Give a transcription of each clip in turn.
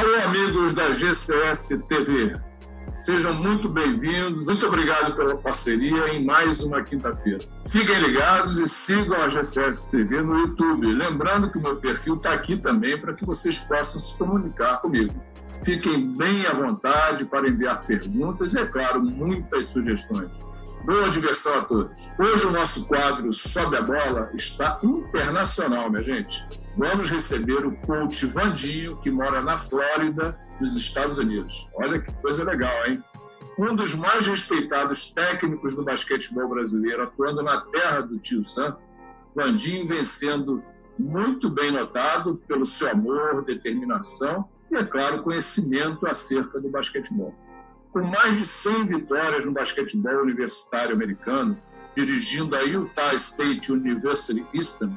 Alô, amigos da GCS TV. Sejam muito bem-vindos. Muito obrigado pela parceria em mais uma quinta-feira. Fiquem ligados e sigam a GCS TV no YouTube. Lembrando que o meu perfil está aqui também para que vocês possam se comunicar comigo. Fiquem bem à vontade para enviar perguntas e, é claro, muitas sugestões. Boa diversão a todos. Hoje o nosso quadro Sobe a Bola está internacional, minha gente. Vamos receber o coach Vandinho, que mora na Flórida, nos Estados Unidos. Olha que coisa legal, hein? Um dos mais respeitados técnicos do basquetebol brasileiro, atuando na terra do tio Sam, Vandinho vem sendo muito bem notado pelo seu amor, determinação e, é claro, conhecimento acerca do basquetebol. Com mais de 100 vitórias no basquetebol universitário americano, dirigindo a Utah State University Eastern,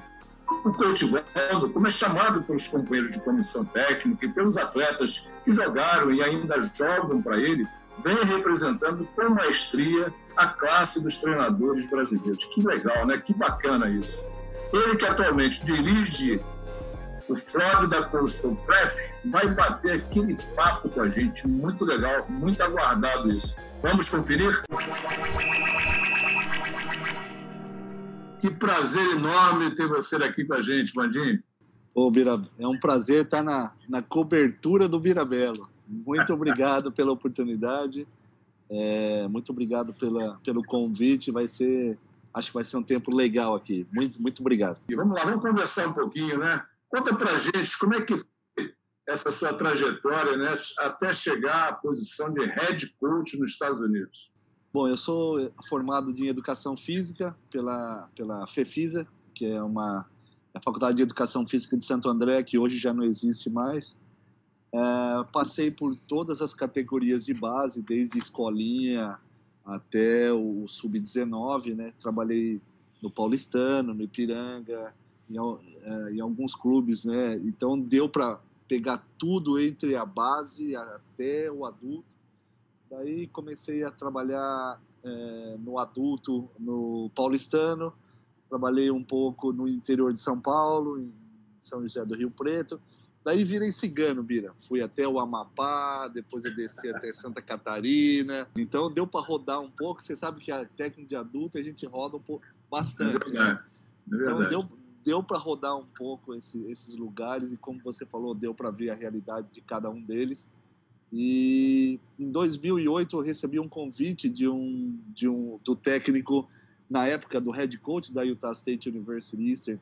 o coach Vando, como é chamado pelos companheiros de comissão técnica e pelos atletas que jogaram e ainda jogam para ele, vem representando com maestria a classe dos treinadores brasileiros. Que legal, né? Que bacana isso. Ele que atualmente dirige o Florida Coastal Prep vai bater aquele papo com a gente. Muito legal, muito aguardado isso. Vamos conferir? Que prazer enorme ter você aqui com a gente, Vandinho. Ô, Bira, é um prazer estar na cobertura do Birabelo. Muito obrigado pela oportunidade, muito obrigado pelo convite. Acho que vai ser um tempo legal aqui. Muito obrigado. E vamos lá, vamos conversar um pouquinho, né? Conta pra gente como é que foi essa sua trajetória, né, até chegar à posição de head coach nos Estados Unidos. Bom, eu sou formado em Educação Física pela FEFISA, que é a Faculdade de Educação Física de Santo André, que hoje já não existe mais. Passei por todas as categorias de base, desde escolinha até o Sub-19, né? Trabalhei no Paulistano, no Ipiranga, em alguns clubes, né? Então deu para pegar tudo entre a base até o adulto. Daí comecei a trabalhar no adulto, no Paulistano, trabalhei um pouco no interior de São Paulo, em São José do Rio Preto. Daí virei cigano, Bira. Fui até o Amapá, depois eu desci até Santa Catarina. Então deu para rodar um pouco. Você sabe que a técnica de adulto a gente roda um pouco, bastante. É verdade. Então deu para rodar um pouco esses lugares e, como você falou, deu para ver a realidade de cada um deles. E em 2008 eu recebi um convite do técnico, na época do head coach da Utah State University Eastern,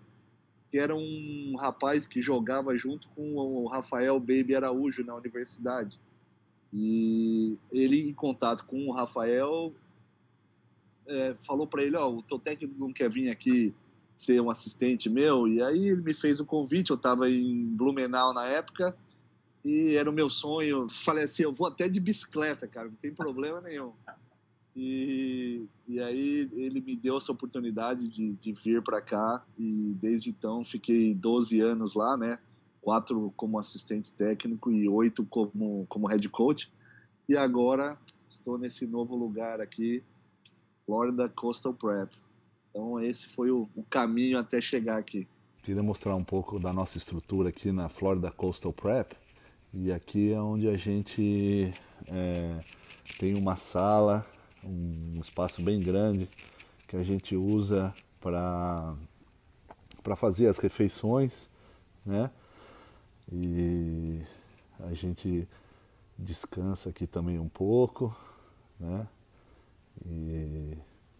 que era um rapaz que jogava junto com o Rafael Baby Araújo na universidade. E ele, em contato com o Rafael, falou para ele: o teu técnico não quer vir aqui ser um assistente meu? E aí ele me fez o convite. Eu estava em Blumenau na época e era o meu sonho. Falei assim: eu vou até de bicicleta, cara, não tem problema nenhum. E aí ele me deu essa oportunidade de vir para cá, e desde então fiquei 12 anos lá, né? 4 como assistente técnico e 8 como head coach. E agora estou nesse novo lugar aqui, Florida Coastal Prep. Então esse foi o caminho até chegar aqui. Queria mostrar um pouco da nossa estrutura aqui na Florida Coastal Prep. E aqui é onde a gente tem uma sala, um espaço bem grande que a gente usa para fazer as refeições, né? E a gente descansa aqui também um pouco, né?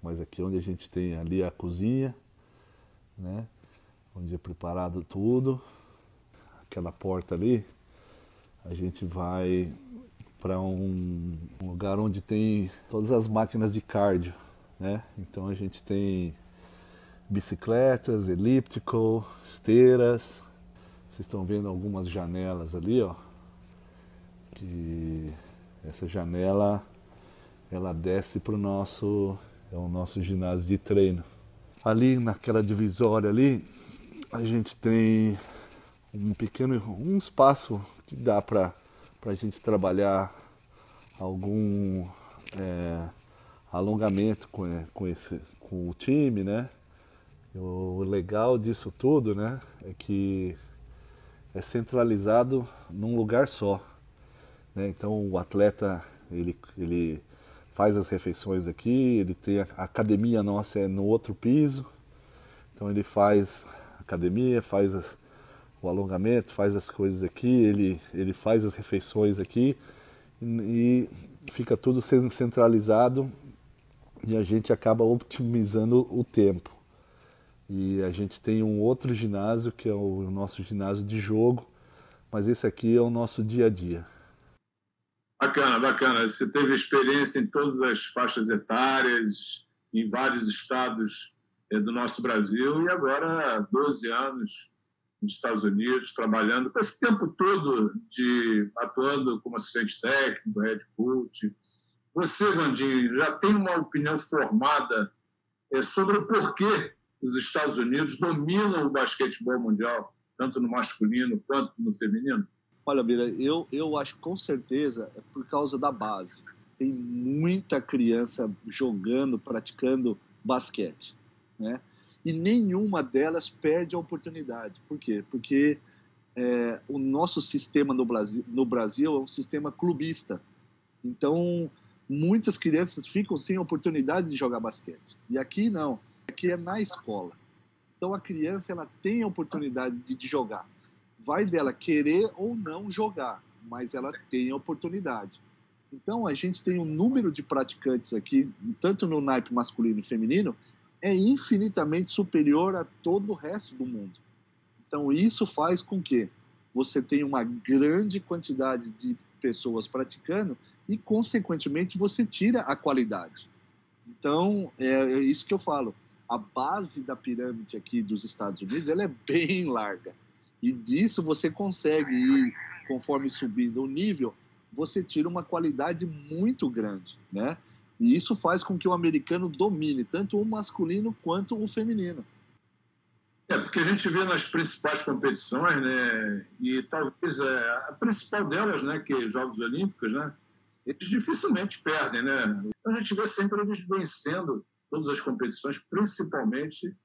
Mas aqui onde a gente tem ali a cozinha, né? Onde é preparado tudo. Aquela porta ali, a gente vai para um lugar onde tem todas as máquinas de cardio, né? Então a gente tem bicicletas, elliptical, esteiras. Vocês estão vendo algumas janelas ali, ó. Que essa janela ela desce para o nosso ginásio de treino. Ali naquela divisória ali, a gente tem um espaço que dá para a gente trabalhar algum alongamento com o time, né? O legal disso tudo, né, é que é centralizado num lugar só. né? Então o atleta ele faz as refeições aqui, ele tem a academia nossa é no outro piso, então ele faz academia, o alongamento, faz as coisas aqui, ele faz as refeições aqui e fica tudo sendo centralizado e a gente acaba otimizando o tempo. E a gente tem um outro ginásio que é o nosso ginásio de jogo, mas esse aqui é o nosso dia a dia. Bacana, bacana. Você teve experiência em todas as faixas etárias, em vários estados do nosso Brasil, e agora há 12 anos nos Estados Unidos, trabalhando, com esse tempo todo atuando como assistente técnico, head coach. Você, Vandinho, já tem uma opinião formada sobre o porquê os Estados Unidos dominam o basquetebol mundial, tanto no masculino quanto no feminino? Olha, Bira, eu acho que com certeza é por causa da base. Tem muita criança jogando, praticando basquete, né? E nenhuma delas perde a oportunidade. Por quê? Porque o nosso sistema no Brasil é um sistema clubista. Então, muitas crianças ficam sem a oportunidade de jogar basquete. E aqui não. Aqui é na escola. Então, a criança ela tem a oportunidade de jogar. Vai dela querer ou não jogar, mas ela tem a oportunidade. Então, a gente tem um número de praticantes aqui, tanto no naipe masculino e feminino, é infinitamente superior a todo o resto do mundo. Então, isso faz com que você tenha uma grande quantidade de pessoas praticando e, consequentemente, você tira a qualidade. Então, é isso que eu falo. A base da pirâmide aqui dos Estados Unidos ela é bem larga. E disso você consegue ir, conforme subindo o nível, você tira uma qualidade muito grande, né? E isso faz com que o americano domine tanto o masculino quanto o feminino. Porque a gente vê nas principais competições, né, e talvez a principal delas, né, que é os Jogos Olímpicos, né, eles dificilmente perdem, né? A gente vê sempre eles vencendo todas as competições, principalmente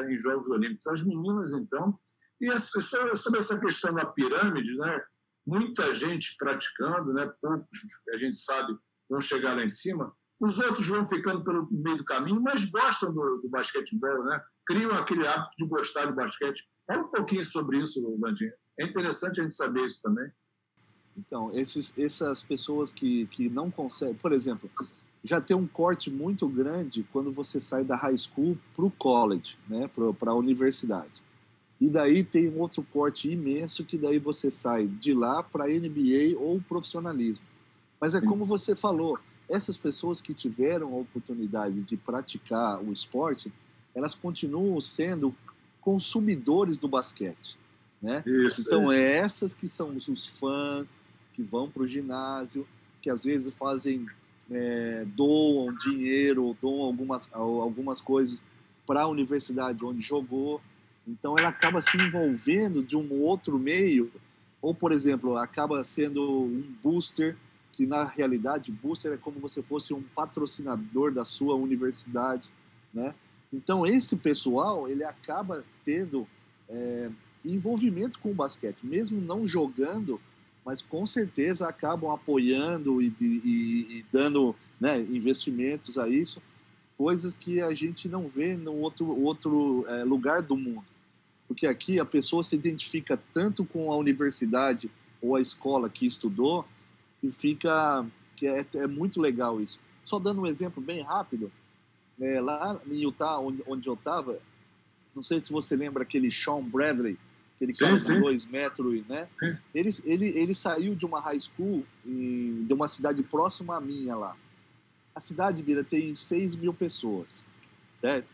em Jogos Olímpicos. As meninas, então, e sobre essa questão da pirâmide, né, muita gente praticando, né, poucos, a gente sabe, vão chegar lá em cima, os outros vão ficando pelo meio do caminho, mas gostam do basquetebol, né? Criam aquele hábito de gostar de basquete. Fala um pouquinho sobre isso, Vandinho. É interessante a gente saber isso também. Então, essas pessoas que não conseguem... Por exemplo, já tem um corte muito grande quando você sai da high school para o college, né? Para a universidade. E daí tem um outro corte imenso que daí você sai de lá para NBA ou profissionalismo. Mas é como você falou, essas pessoas que tiveram a oportunidade de praticar o esporte, elas continuam sendo consumidores do basquete, né? Isso, então, é essas que são os fãs que vão para o ginásio, que às vezes fazem, doam dinheiro, doam algumas coisas para a universidade onde jogou. Então, ela acaba se envolvendo de um outro meio, ou, por exemplo, acaba sendo um booster, que na realidade booster é como se fosse um patrocinador da sua universidade, né? Então esse pessoal ele acaba tendo envolvimento com o basquete, mesmo não jogando, mas com certeza acabam apoiando e dando, né, investimentos a isso, coisas que a gente não vê no outro lugar do mundo, porque aqui a pessoa se identifica tanto com a universidade ou a escola que estudou e fica que é muito legal isso. Só dando um exemplo bem rápido, lá em Utah, onde eu estava, não sei se você lembra aquele Sean Bradley, aquele cara de 2 metros, né? Ele saiu de uma high school de uma cidade próxima à minha lá. A cidade, Bira, tem 6 mil pessoas, certo?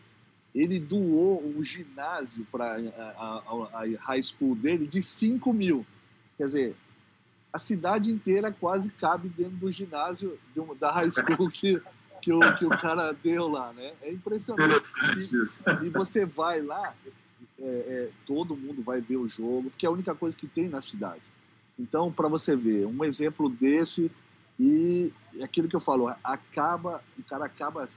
Ele doou o ginásio para a high school dele de 5 mil. Quer dizer, a cidade inteira quase cabe dentro do ginásio da high school que o cara deu lá, né? É impressionante. E você vai lá, todo mundo vai ver o jogo, porque é a única coisa que tem na cidade. Então, para você ver, um exemplo desse, e aquilo que eu falo, o cara acaba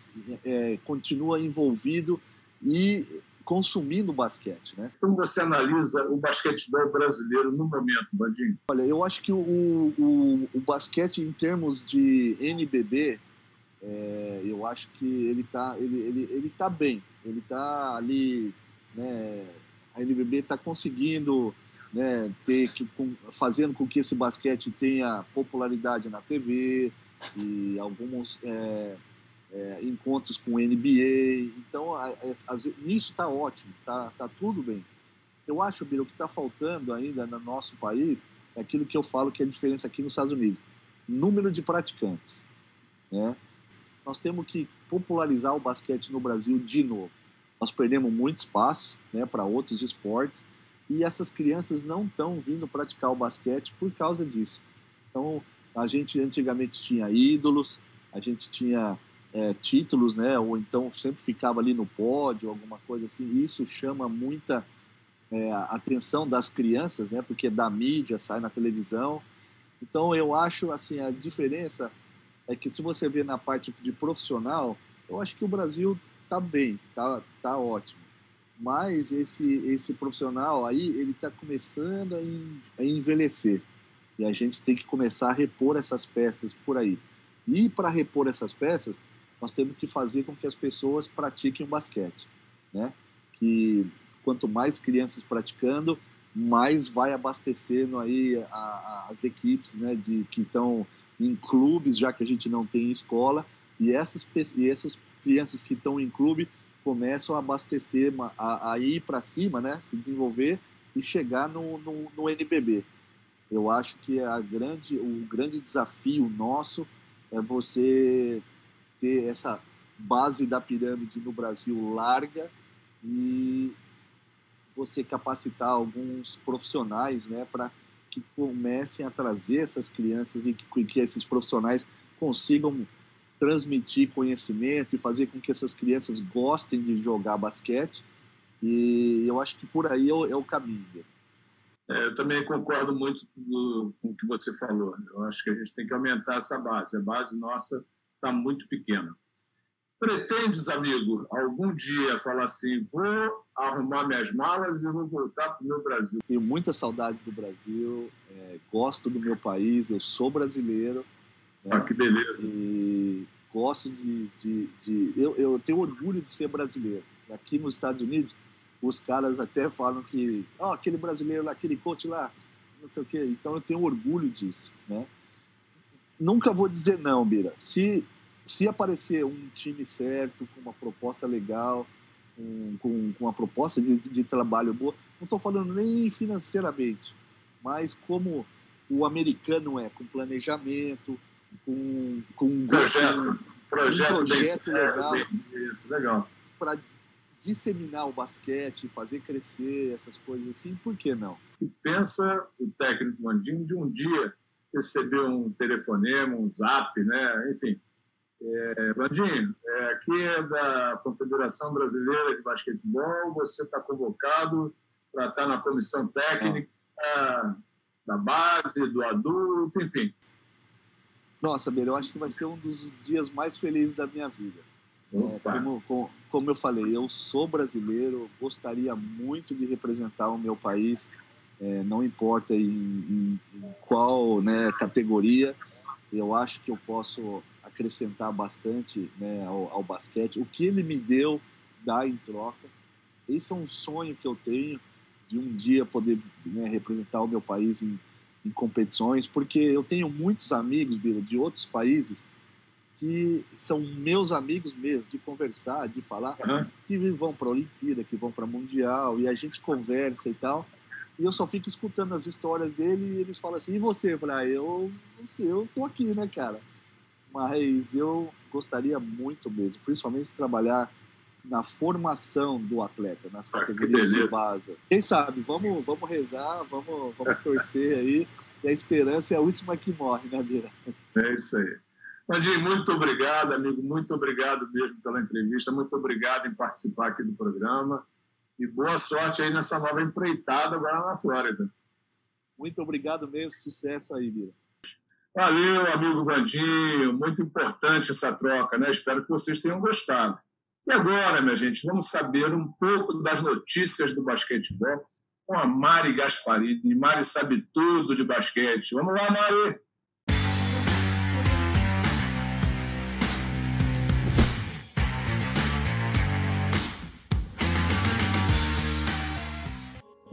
continua envolvido e consumindo basquete, né? Como você analisa o basquetebol brasileiro no momento, Vandinho? Olha, eu acho que o basquete, em termos de NBB, eu acho que ele tá bem. Ele está ali, né? A NBB está conseguindo, né, fazendo com que esse basquete tenha popularidade na TV e alguns encontros com NBA. Então, nisso está ótimo, tá tudo bem. Eu acho, Bira, o que está faltando ainda no nosso país é aquilo que eu falo que é a diferença aqui nos Estados Unidos. Número de praticantes, né? Nós temos que popularizar o basquete no Brasil de novo. Nós perdemos muito espaço, né, para outros esportes e essas crianças não estão vindo praticar o basquete por causa disso. Então, a gente antigamente tinha ídolos, a gente tinha títulos, né, ou então sempre ficava ali no pódio, alguma coisa assim. Isso chama muita a atenção das crianças, né, porque da mídia, sai na televisão. Então, eu acho assim, a diferença é que se você vê na parte de profissional, eu acho que o Brasil está bem, tá ótimo. Mas esse profissional aí, ele está começando a envelhecer. E a gente tem que começar a repor essas peças por aí. E para repor essas peças, nós temos que fazer com que as pessoas pratiquem o basquete, né? Que quanto mais crianças praticando, mais vai abastecendo aí as equipes, né, que estão em clubes, já que a gente não tem escola, e essas crianças que estão em clube começam a abastecer, a ir para cima, né, se desenvolver e chegar no NBB. Eu acho que o grande desafio nosso é você ter essa base da pirâmide no Brasil larga e você capacitar alguns profissionais, né, para que comecem a trazer essas crianças e que esses profissionais consigam transmitir conhecimento e fazer com que essas crianças gostem de jogar basquete. E eu acho que por aí é o caminho. Eu também concordo muito com o que você falou. Eu acho que a gente tem que aumentar essa base. A base nossa está muito pequena. Pretendes, amigo, algum dia falar assim, vou arrumar minhas malas e vou voltar para o meu Brasil? Tenho muita saudade do Brasil, gosto do meu país, eu sou brasileiro. Né? Que beleza. E gosto eu tenho orgulho de ser brasileiro. Aqui nos Estados Unidos, os caras até falam que aquele brasileiro lá, aquele coach lá, não sei o quê. Então eu tenho orgulho disso, né? Nunca vou dizer não, Bira. Se aparecer um time certo, com uma proposta legal, com uma proposta de trabalho boa, não estou falando nem financeiramente, mas como o americano com planejamento, com um projeto legal, isso, legal. Para disseminar o basquete, fazer crescer essas coisas assim, por que não? E pensa o técnico Vandinho de um dia receber um telefonema, um zap, né? Enfim. Vandinho, aqui é da Confederação Brasileira de Basquetebol, você está convocado para estar na comissão técnica da base, do adulto, enfim. Nossa, Beira, eu acho que vai ser um dos dias mais felizes da minha vida. Como eu falei, eu sou brasileiro, gostaria muito de representar o meu país, não importa em qual, né, categoria. Eu acho que eu posso acrescentar bastante, né, ao basquete. O que ele me deu, dá em troca. Esse é um sonho que eu tenho, de um dia poder, né, representar o meu país em competições, porque eu tenho muitos amigos, Bira, de outros países que são meus amigos mesmo, de conversar, de falar, que vão para a Olimpíada, que vão para a Mundial, e a gente conversa e tal. E eu só fico escutando as histórias dele e eles falam assim, e você? Eu falei, eu não sei, eu tô aqui, né, cara? Mas eu gostaria muito mesmo, principalmente de trabalhar na formação do atleta, nas categorias de base. Quem sabe, vamos rezar, vamos torcer aí, e a esperança é a última que morre, né, Bira? É isso aí. Vandinho, muito obrigado, amigo, muito obrigado mesmo pela entrevista, muito obrigado em participar aqui do programa. E boa sorte aí nessa nova empreitada agora na Flórida. Muito obrigado mesmo, sucesso aí, Bira. Valeu, amigo Vandinho, muito importante essa troca, né? Espero que vocês tenham gostado. E agora, minha gente, vamos saber um pouco das notícias do basquetebol com a Mari Gasparini. Mari sabe tudo de basquete. Vamos lá, Mari!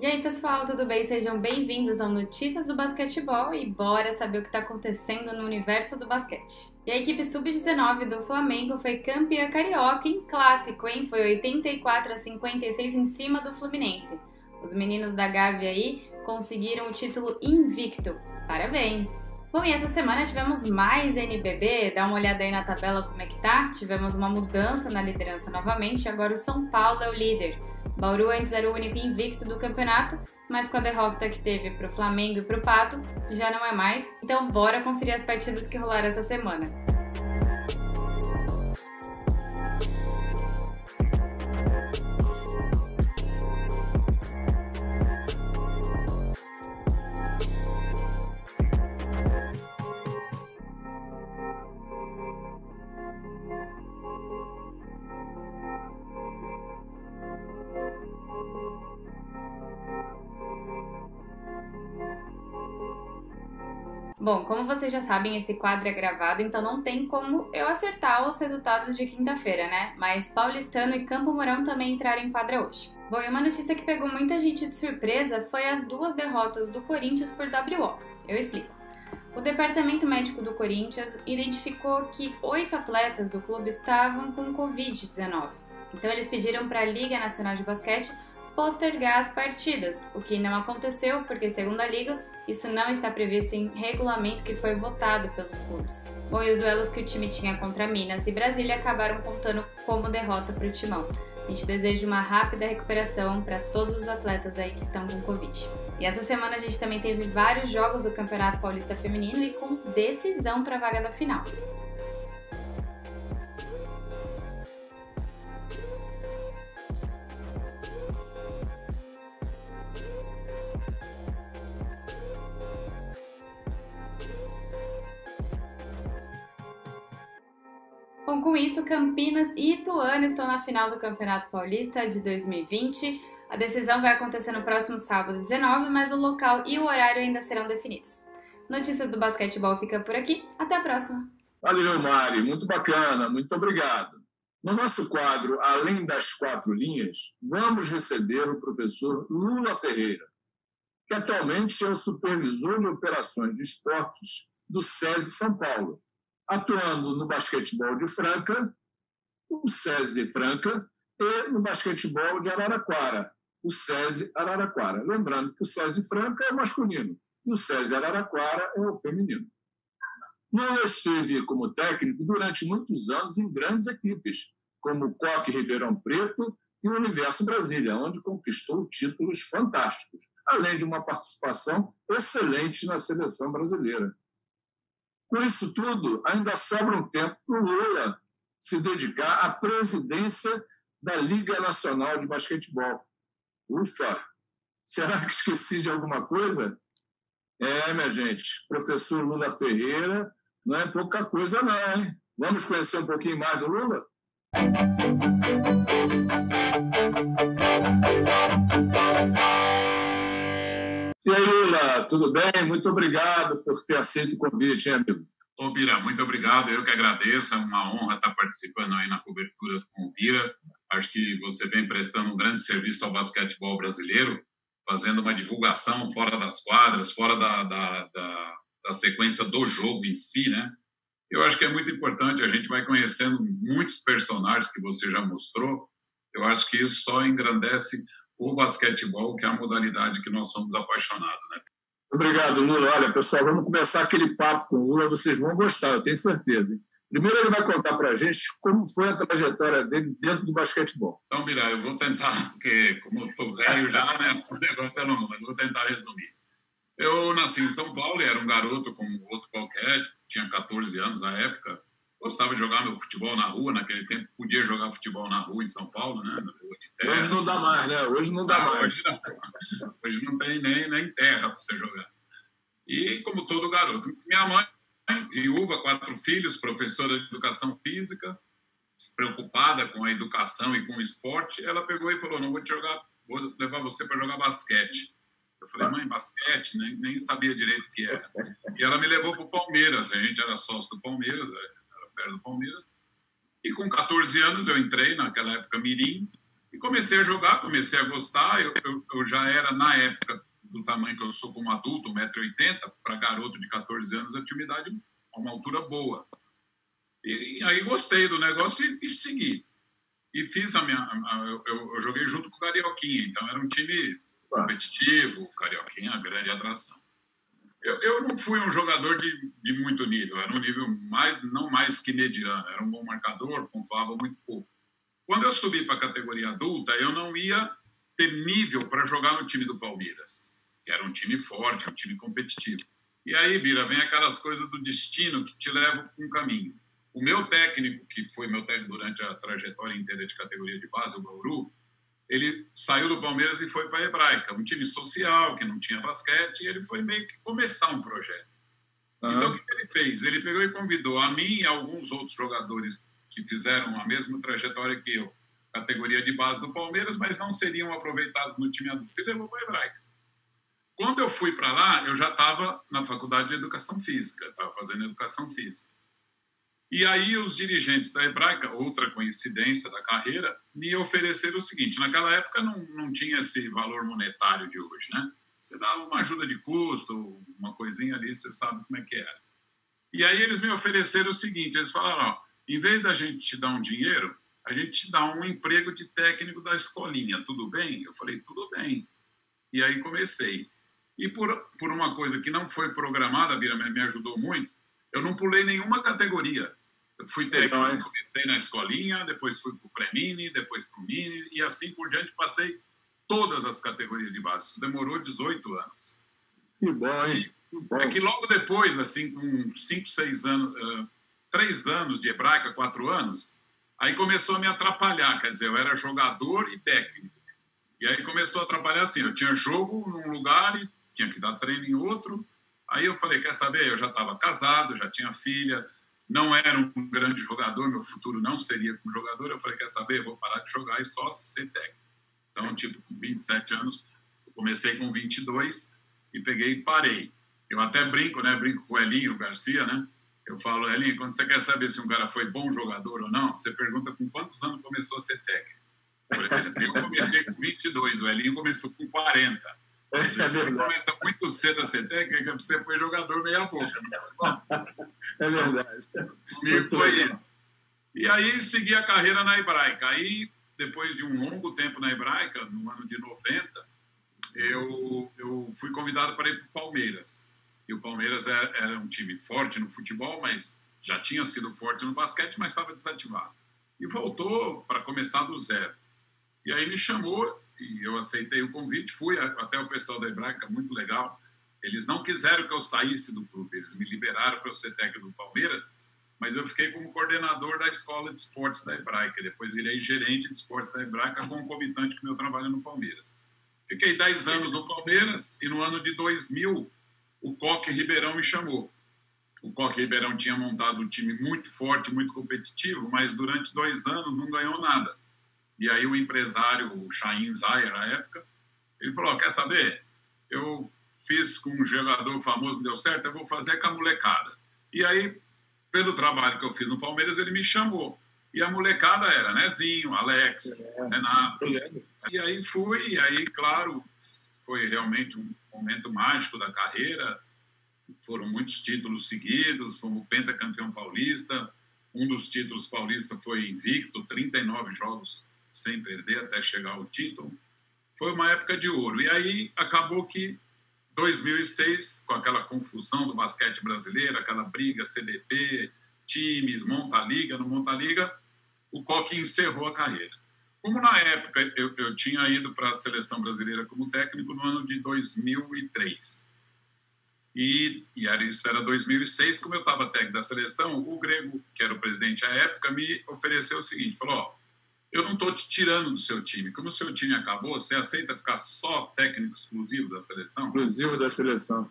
E aí, pessoal, tudo bem? Sejam bem-vindos ao Notícias do Basquetebol e bora saber o que está acontecendo no universo do basquete. E a equipe sub-19 do Flamengo foi campeã carioca em clássico, hein? Foi 84-56 em cima do Fluminense. Os meninos da Gávea aí conseguiram o título invicto. Parabéns! Bom, e essa semana tivemos mais NBB, dá uma olhada aí na tabela como é que tá. Tivemos uma mudança na liderança novamente, agora o São Paulo é o líder. Bauru antes era o único invicto do campeonato, mas com a derrota que teve pro Flamengo e pro Pato, já não é mais. Então bora conferir as partidas que rolaram essa semana. Bom, como vocês já sabem, esse quadro é gravado, então não tem como eu acertar os resultados de quinta-feira, né? Mas Paulistano e Campo Mourão também entraram em quadra hoje. Bom, e uma notícia que pegou muita gente de surpresa foi as duas derrotas do Corinthians por WO. Eu explico. O Departamento Médico do Corinthians identificou que 8 atletas do clube estavam com Covid-19. Então eles pediram para a Liga Nacional de Basquete postergar as partidas, o que não aconteceu porque, segundo a Liga, isso não está previsto em regulamento que foi votado pelos clubes. Bom, e os duelos que o time tinha contra Minas e Brasília acabaram contando como derrota para o Timão. A gente deseja uma rápida recuperação para todos os atletas aí que estão com Covid. E essa semana a gente também teve vários jogos do Campeonato Paulista Feminino e com decisão para a vaga da final. Bom, com isso, Campinas e Ituano estão na final do Campeonato Paulista de 2020. A decisão vai acontecer no próximo sábado, 19, mas o local e o horário ainda serão definidos. Notícias do basquetebol fica por aqui. Até a próxima! Valeu, Mari. Muito bacana. Muito obrigado. No nosso quadro, Além das Quatro Linhas, vamos receber o professor Lula Ferreira, que atualmente é o supervisor de operações de esportes do SESI São Paulo, atuando no basquetebol de Franca, o SESI Franca, e no basquetebol de Araraquara, o SESI Araraquara. Lembrando que o SESI Franca é o masculino e o SESI Araraquara é o feminino. Lula esteve como técnico durante muitos anos em grandes equipes, como o Coque Ribeirão Preto e o Universo Brasília, onde conquistou títulos fantásticos, além de uma participação excelente na seleção brasileira. Com isso tudo, ainda sobra um tempo para o Lula se dedicar à presidência da Liga Nacional de Basquetebol. Ufa! Será que esqueci de alguma coisa? Minha gente, professor Lula Ferreira não é pouca coisa não, hein? Vamos conhecer um pouquinho mais do Lula? E aí, Lula, tudo bem? Muito obrigado por ter aceito o convite, hein, amigo? Ô, Bira, muito obrigado. Eu que agradeço. É uma honra estar participando aí na cobertura com o Bira. Acho que você vem prestando um grande serviço ao basquetebol brasileiro, fazendo uma divulgação fora das quadras, fora da sequência do jogo em si, né? Eu acho que é muito importante. A gente vai conhecendo muitos personagens que você já mostrou. Eu acho que isso só engrandece o basquetebol, que é a modalidade que nós somos apaixonados, né? Obrigado, Lula. Olha, pessoal, vamos começar aquele papo com o Lula, vocês vão gostar, eu tenho certeza. Hein? Primeiro ele vai contar para a gente como foi a trajetória dele dentro do basquetebol. Então, Bira, eu vou tentar, porque como eu estou velho já, né, o negócio é longo, mas vou tentar resumir. Eu nasci em São Paulo e era um garoto como outro qualquer, tinha 14 anos na época. Gostava de jogar meu futebol na rua, naquele tempo podia jogar futebol na rua em São Paulo, né? Na rua de terra. Hoje não dá mais, né? Hoje não dá mais. Hoje não tem nem terra para você jogar. E como todo garoto. Minha mãe, viúva, 4 filhos, professora de educação física, preocupada com a educação e com o esporte, ela pegou e falou, não vou vou levar você para jogar basquete. Eu falei, mãe, basquete? Nem sabia direito o que era. E ela me levou para o Palmeiras, a gente era sócio do Palmeiras, era perto do Palmeiras. E com 14 anos eu entrei, naquela época mirim, e comecei a jogar, comecei a gostar. Eu já era, na época, do tamanho que eu sou como adulto, 1,80 m, para garoto de 14 anos, eu tinha uma idade, uma altura boa. E aí gostei do negócio e segui. E fiz eu joguei junto com o Carioquinha, então era um time competitivo, o Carioquinha, a grande atração. Eu não fui um jogador de muito nível, era um nível não mais que mediano, era um bom marcador, pontuava muito pouco. Quando eu subi para a categoria adulta, eu não ia ter nível para jogar no time do Palmeiras, que era um time forte, um time competitivo. E aí, Bira, vem aquelas coisas do destino que te levam para um caminho. O meu técnico, que foi meu técnico durante a trajetória inteira de categoria de base, o Bauru, ele saiu do Palmeiras e foi para a Hebraica, um time social, que não tinha basquete, e ele foi meio que começar um projeto. Então, o que ele fez? Ele pegou e convidou a mim e alguns outros jogadores que fizeram a mesma trajetória que eu, categoria de base do Palmeiras, mas não seriam aproveitados no time adulto, e levou para a Hebraica. Quando eu fui para lá, eu já estava na faculdade de Educação Física, estava fazendo Educação Física. E aí os dirigentes da Hebraica, outra coincidência da carreira, me ofereceram o seguinte, naquela época não tinha esse valor monetário de hoje, né? Você dava uma ajuda de custo, uma coisinha ali, você sabe como é que era. E aí eles me ofereceram o seguinte, eles falaram, ó, em vez da gente te dar um dinheiro, a gente te dá um emprego de técnico da escolinha, tudo bem? Eu falei, tudo bem. E aí comecei. E por uma coisa que não foi programada, a Bira me ajudou muito, eu não pulei nenhuma categoria. Eu fui técnico, comecei na escolinha, depois fui para o pré-mini, depois para o mini, e assim por diante passei todas as categorias de base. Isso demorou 18 anos. Que bom, hein? É que logo depois, assim, com 5, 6 anos, 3 anos de Hebraica, 4 anos, aí começou a me atrapalhar, quer dizer, eu era jogador e técnico. E aí começou a atrapalhar assim, eu tinha jogo num lugar e tinha que dar treino em outro. Aí eu falei, quer saber, eu já estava casado, já tinha filha, não era um grande jogador, meu futuro não seria como jogador. Eu falei, quer saber, eu vou parar de jogar e só ser técnico. Então, tipo, com 27 anos, eu comecei com 22 e peguei e parei. Eu até brinco, né? Brinco com o Elinho Garcia, né? Eu falo, Elinho, quando você quer saber se um cara foi bom jogador ou não, você pergunta com quantos anos começou a ser técnico. Por exemplo, eu comecei com 22, o Elinho começou com 40. Você começa muito cedo a ser técnico, você foi jogador meia boca. É verdade. Comigo foi isso. E aí segui a carreira na Hebraica. Aí, depois de um longo tempo na Hebraica, no ano de 90, eu fui convidado para ir para o Palmeiras. E o Palmeiras era um time forte no futebol, mas já tinha sido forte no basquete, mas estava desativado. E voltou para começar do zero. E aí me chamou e eu aceitei o convite, fui até o pessoal da Hebraica, muito legal. Eles não quiseram que eu saísse do clube, eles me liberaram para eu ser técnico do Palmeiras, mas eu fiquei como coordenador da escola de esportes da Hebraica, depois virei gerente de esportes da Hebraica, concomitante com o meu trabalho no Palmeiras. Fiquei 10 anos no Palmeiras e no ano de 2000 o Coque Ribeirão me chamou. O Coque Ribeirão tinha montado um time muito forte, muito competitivo, mas durante 2 anos não ganhou nada. E aí o empresário, o Chaim Zayer, na época, ele falou, quer saber? Eu fiz com um jogador famoso, não deu certo, eu vou fazer com a molecada. E aí, pelo trabalho que eu fiz no Palmeiras, ele me chamou. E a molecada era Nezinho, Alex, Renato. E aí fui, e aí, claro, foi realmente um momento mágico da carreira. Foram muitos títulos seguidos, fomos pentacampeão paulista. Um dos títulos paulista foi invicto, 39 jogos sem perder até chegar ao título. Foi uma época de ouro. E aí acabou que 2006, com aquela confusão do basquete brasileiro, aquela briga CDP, times, monta-liga, não monta-liga, o Coque encerrou a carreira. Como na época eu tinha ido para a seleção brasileira como técnico no ano de 2003. Isso era 2006, como eu estava técnico da seleção, o Grego, que era o presidente à época, me ofereceu o seguinte, falou, eu não estou te tirando do seu time. Como o seu time acabou, você aceita ficar só técnico exclusivo da seleção? Exclusivo da seleção.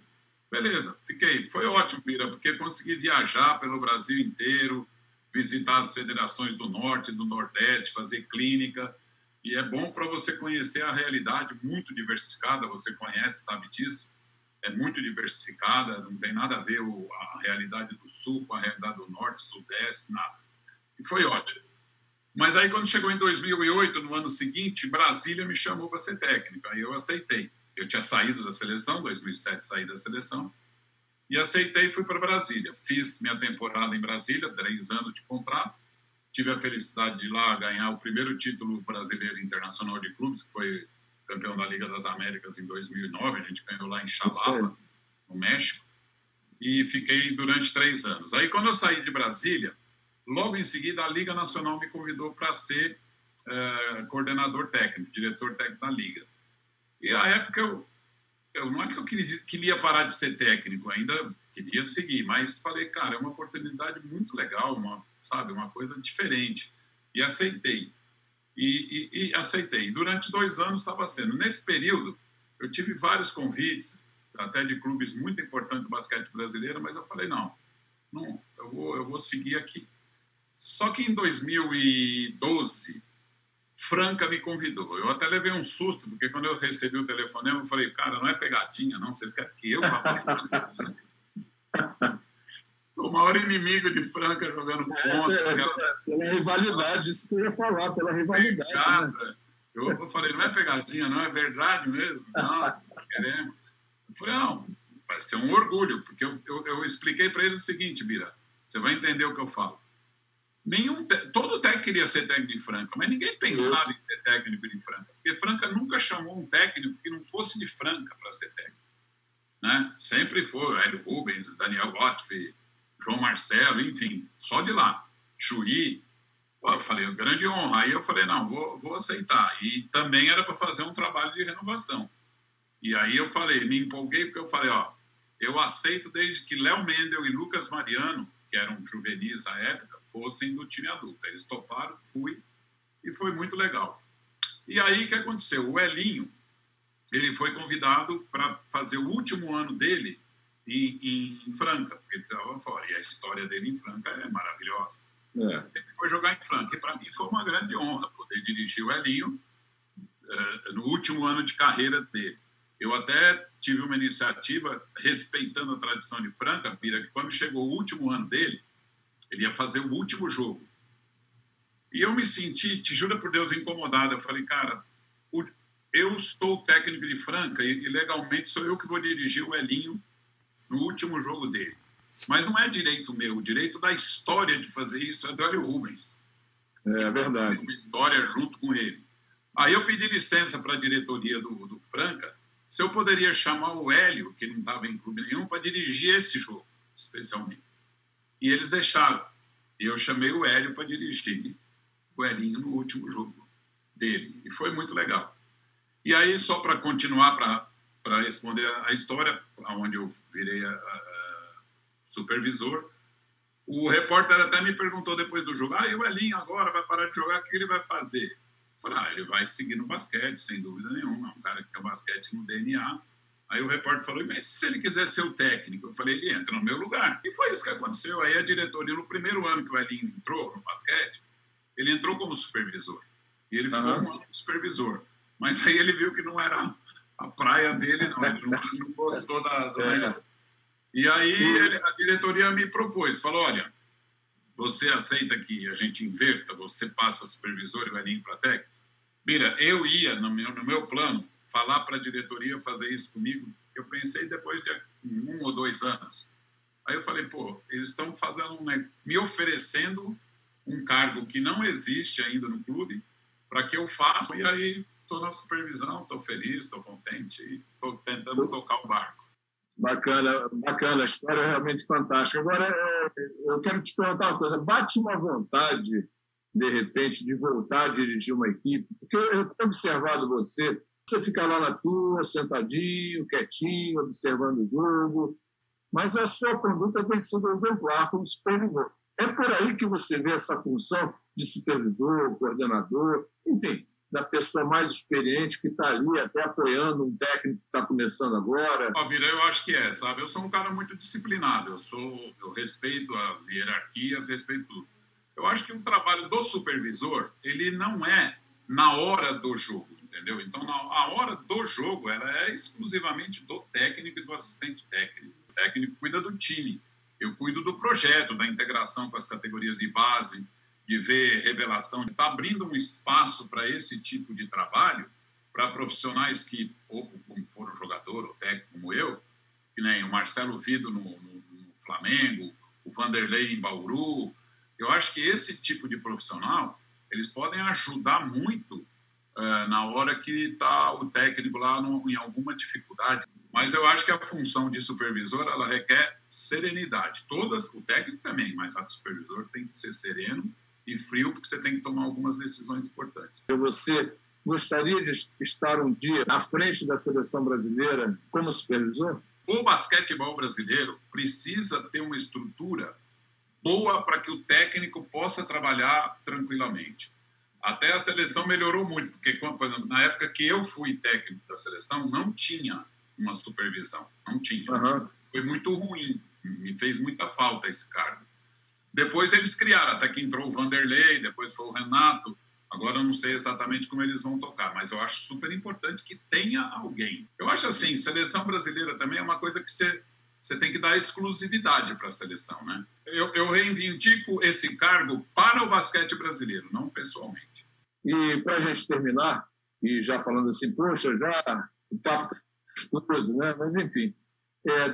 Beleza, fiquei. Foi ótimo, Pira, porque consegui viajar pelo Brasil inteiro, visitar as federações do Norte e do Nordeste, fazer clínica. E é bom para você conhecer a realidade muito diversificada, você conhece, sabe disso. É muito diversificada, não tem nada a ver a realidade do Sul com a realidade do Norte, Sudeste, nada. E foi ótimo. Mas aí, quando chegou em 2008, no ano seguinte, Brasília me chamou para ser técnico. Aí eu aceitei. Eu tinha saído da seleção, em 2007 saí da seleção, e aceitei e fui para Brasília. Fiz minha temporada em Brasília, 3 anos de contrato. Tive a felicidade de ir lá ganhar o primeiro título brasileiro internacional de clubes, que foi campeão da Liga das Américas em 2009. A gente ganhou lá em Xalapa, no México. E fiquei durante 3 anos. Aí, quando eu saí de Brasília, logo em seguida, a Liga Nacional me convidou para ser coordenador técnico, diretor técnico da Liga. E, à época, eu não é que eu queria parar de ser técnico, ainda queria seguir, mas falei, cara, é uma oportunidade muito legal, uma coisa diferente. E aceitei. E aceitei. Durante 2 anos estava sendo. Nesse período, eu tive vários convites, até de clubes muito importantes do basquete brasileiro, mas eu falei, não, eu vou seguir aqui. Só que em 2012, Franca me convidou. Eu até levei um susto, porque quando eu recebi o telefonema, eu falei, cara, não é pegadinha, não, vocês querem que eu papai? Sou o maior inimigo de Franca jogando contra. Pela rivalidade, isso que eu ia falar, pela rivalidade. Né? Eu falei, não é pegadinha, não, é verdade mesmo? Não queremos. Eu falei, não, vai ser um orgulho, porque eu expliquei para ele o seguinte, Bira, você vai entender o que eu falo. Todo técnico queria ser técnico de Franca, mas ninguém pensava em ser técnico de Franca, porque Franca nunca chamou um técnico que não fosse de Franca para ser técnico. Né? Sempre foi Hélio Rubens, Daniel Gottfried, João Marcelo, enfim, só de lá. Chuí. Eu falei, grande honra. Aí eu falei, não, vou aceitar. E também era para fazer um trabalho de renovação. E aí eu falei, me empolguei, porque eu falei, eu aceito desde que Léo Mendel e Lucas Mariano, que eram juvenis à época, fossem do time adulto. Eles toparam, fui, e foi muito legal. E aí, o que aconteceu? O Elinho, ele foi convidado para fazer o último ano dele em Franca, porque ele estava fora, e a história dele em Franca é maravilhosa. Ele foi jogar em Franca, e para mim foi uma grande honra poder dirigir o Elinho no último ano de carreira dele. Eu até tive uma iniciativa, respeitando a tradição de Franca, Pira, que quando chegou o último ano dele, ele ia fazer o último jogo. E eu me senti, te juro por Deus, incomodado. Eu falei, cara, eu sou técnico de Franca e legalmente sou eu que vou dirigir o Elinho no último jogo dele. Mas não é direito meu, o direito da história de fazer isso é do Hélio Rubens. É verdade. Uma história junto com ele. Aí eu pedi licença para a diretoria do Franca, se eu poderia chamar o Hélio, que não estava em clube nenhum, para dirigir esse jogo, especialmente. E eles deixaram. E eu chamei o Hélio para dirigir o Elinho no último jogo dele. E foi muito legal. E aí, só para continuar, para responder a história, onde eu virei supervisor, o repórter até me perguntou depois do jogo, e o Elinho agora vai parar de jogar, o que ele vai fazer? Eu falei, ele vai seguir no basquete, sem dúvida nenhuma, é um cara que tem o basquete no DNA. Aí o repórter falou, mas se ele quiser ser o técnico? Eu falei, ele entra no meu lugar. E foi isso que aconteceu. Aí a diretoria, no primeiro ano que o Elinho entrou no basquete, ele entrou como supervisor. E ele ficou um ano de supervisor. Mas aí ele viu que não era a praia dele, não. Ele não gostou do negócio. E aí a diretoria me propôs, falou, olha, você aceita que a gente inverta, você passa supervisor e o Elinho para técnico? Mira, eu ia, no meu plano, falar para a diretoria fazer isso comigo, eu pensei depois de 1 ou 2 anos. Aí eu falei, eles estão fazendo me oferecendo um cargo que não existe ainda no clube, para que eu faça, e aí estou na supervisão, estou feliz, estou contente, e estou tentando tocar o barco. Bacana, bacana, a história é realmente fantástica. Agora, eu quero te perguntar uma coisa, bate uma vontade, de repente, de voltar a dirigir uma equipe? Porque eu tenho observado você fica lá na tua, sentadinho, quietinho, observando o jogo, mas a sua conduta tem sido exemplar como supervisor. É por aí que você vê essa função de supervisor, coordenador, enfim, da pessoa mais experiente que está ali até apoiando um técnico que está começando agora. Bira, eu acho que sabe? Eu sou um cara muito disciplinado, eu respeito as hierarquias, respeito tudo. Eu acho que o trabalho do supervisor, ele não é na hora do jogo, entendeu? Então, a hora do jogo, ela é exclusivamente do técnico e do assistente técnico. O técnico cuida do time, eu cuido do projeto, da integração com as categorias de base, de ver revelação, de estar abrindo um espaço para esse tipo de trabalho, para profissionais que, ou como for um jogador ou técnico como eu, que nem o Marcelo Vido no Flamengo, o Vanderlei em Bauru. Eu acho que esse tipo de profissional, eles podem ajudar muito na hora que está o técnico lá em alguma dificuldade. Mas eu acho que a função de supervisor, ela requer serenidade. O técnico também, mas a supervisor tem que ser sereno e frio, porque você tem que tomar algumas decisões importantes. Você gostaria de estar um dia à frente da seleção brasileira como supervisor? O basquetebol brasileiro precisa ter uma estrutura boa para que o técnico possa trabalhar tranquilamente. Até a seleção melhorou muito, porque, por exemplo, na época que eu fui técnico da seleção, não tinha uma supervisão, não tinha. Uhum. Foi muito ruim, me fez muita falta esse cargo. Depois eles criaram, até que entrou o Vanderlei, depois foi o Renato. Agora eu não sei exatamente como eles vão tocar, mas eu acho super importante que tenha alguém. Eu acho assim, seleção brasileira também é uma coisa que você tem que dar exclusividade para a seleção, né? Eu reivindico esse cargo para o basquete brasileiro, não pessoalmente. E para a gente terminar, e já falando assim, poxa, já o papo tá gostoso, né? Mas enfim,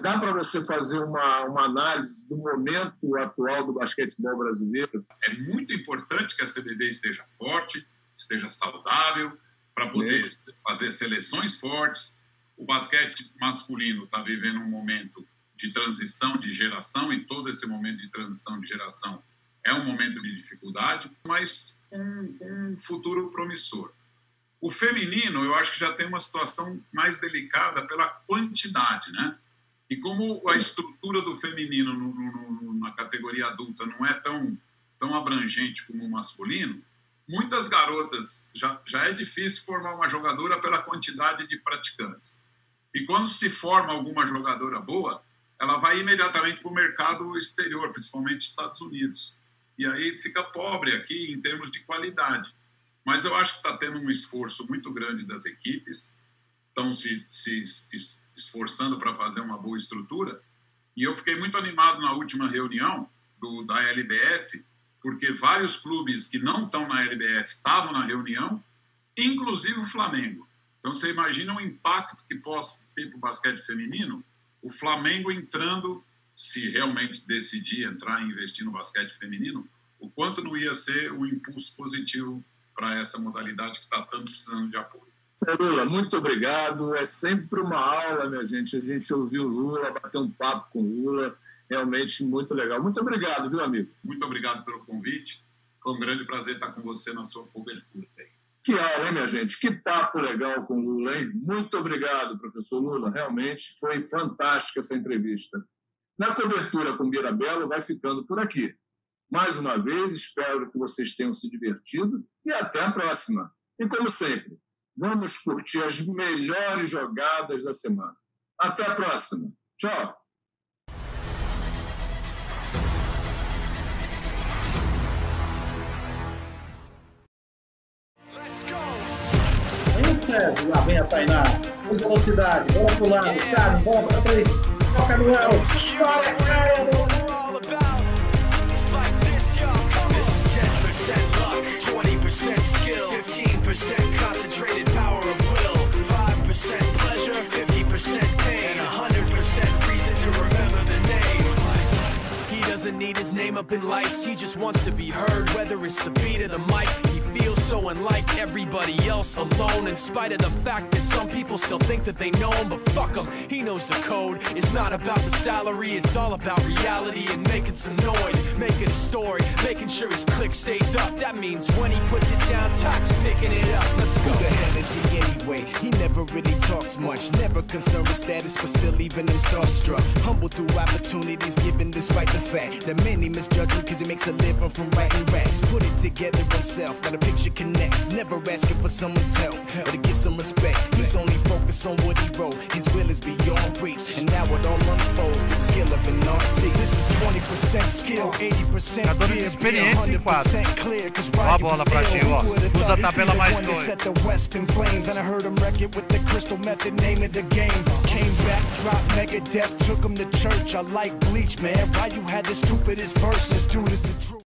dá para você fazer uma análise do momento atual do basquetebol brasileiro? É muito importante que a CBB esteja forte, esteja saudável, para poder fazer seleções fortes. O basquete masculino está vivendo um momento de transição de geração, e todo esse momento de transição de geração é um momento de dificuldade, mas um futuro promissor. O feminino, eu acho que já tem uma situação mais delicada pela quantidade, né? E como a estrutura do feminino na categoria adulta não é tão abrangente como o masculino, muitas garotas, já é difícil formar uma jogadora pela quantidade de praticantes. E quando se forma alguma jogadora boa, ela vai imediatamente para o mercado exterior, principalmente Estados Unidos. E aí fica pobre aqui em termos de qualidade. Mas eu acho que está tendo um esforço muito grande das equipes, estão se esforçando para fazer uma boa estrutura. E eu fiquei muito animado na última reunião da LBF, porque vários clubes que não estão na LBF estavam na reunião, inclusive o Flamengo. Então, você imagina o impacto que possa ter para o basquete feminino, o Flamengo entrando, se realmente decidir entrar e investir no basquete feminino, o quanto não ia ser um impulso positivo para essa modalidade que está tanto precisando de apoio. Lula, muito obrigado. É sempre uma aula, minha gente. A gente ouviu o Lula, bater um papo com o Lula. Realmente muito legal. Muito obrigado, viu, amigo? Muito obrigado pelo convite. Foi um grande prazer estar com você na sua cobertura. Que aula, hein, minha gente? Que papo legal com o Lula, hein? Muito obrigado, professor Lula. Realmente foi fantástica essa entrevista. Na cobertura com Bira Bello vai ficando por aqui. Mais uma vez, espero que vocês tenham se divertido e até a próxima. E como sempre, vamos curtir as melhores jogadas da semana. Até a próxima. Tchau. Lá vem a Tainá, com velocidade, bola pro lado, sabe, bola pra três, toca no alto, chora, cara! Doesn't need his name up in lights, he just wants to be heard, whether it's the beat of the mic. He feels so unlike everybody else, alone, in spite of the fact that some people still think that they know him, but fuck him, he knows the code. It's not about the salary, it's all about reality and making some noise, making a story, making sure his click stays up. That means when he puts it down, Tox picking it up. Let's go. Who the hell is he anyway? He never really talks much, never concerned with status, but still even him starstruck. Humble through opportunities given despite the fact that many misjudge him cause he makes a living from writing raps. Put it together himself, now the picture connects. Never asking for someone's help or to get some respect. He's only focused on what he wrote. His will is beyond reach, and now it all unfolds. The skill of an artist. This is 20% skill. Jogadores de experiência em quadro. Ó a bola pra Gil, ó. Usa a tabela mais 2. Megadeth took him to church. I like Bleach, man. Why you had the stupidest verses? Dude, it's the truth.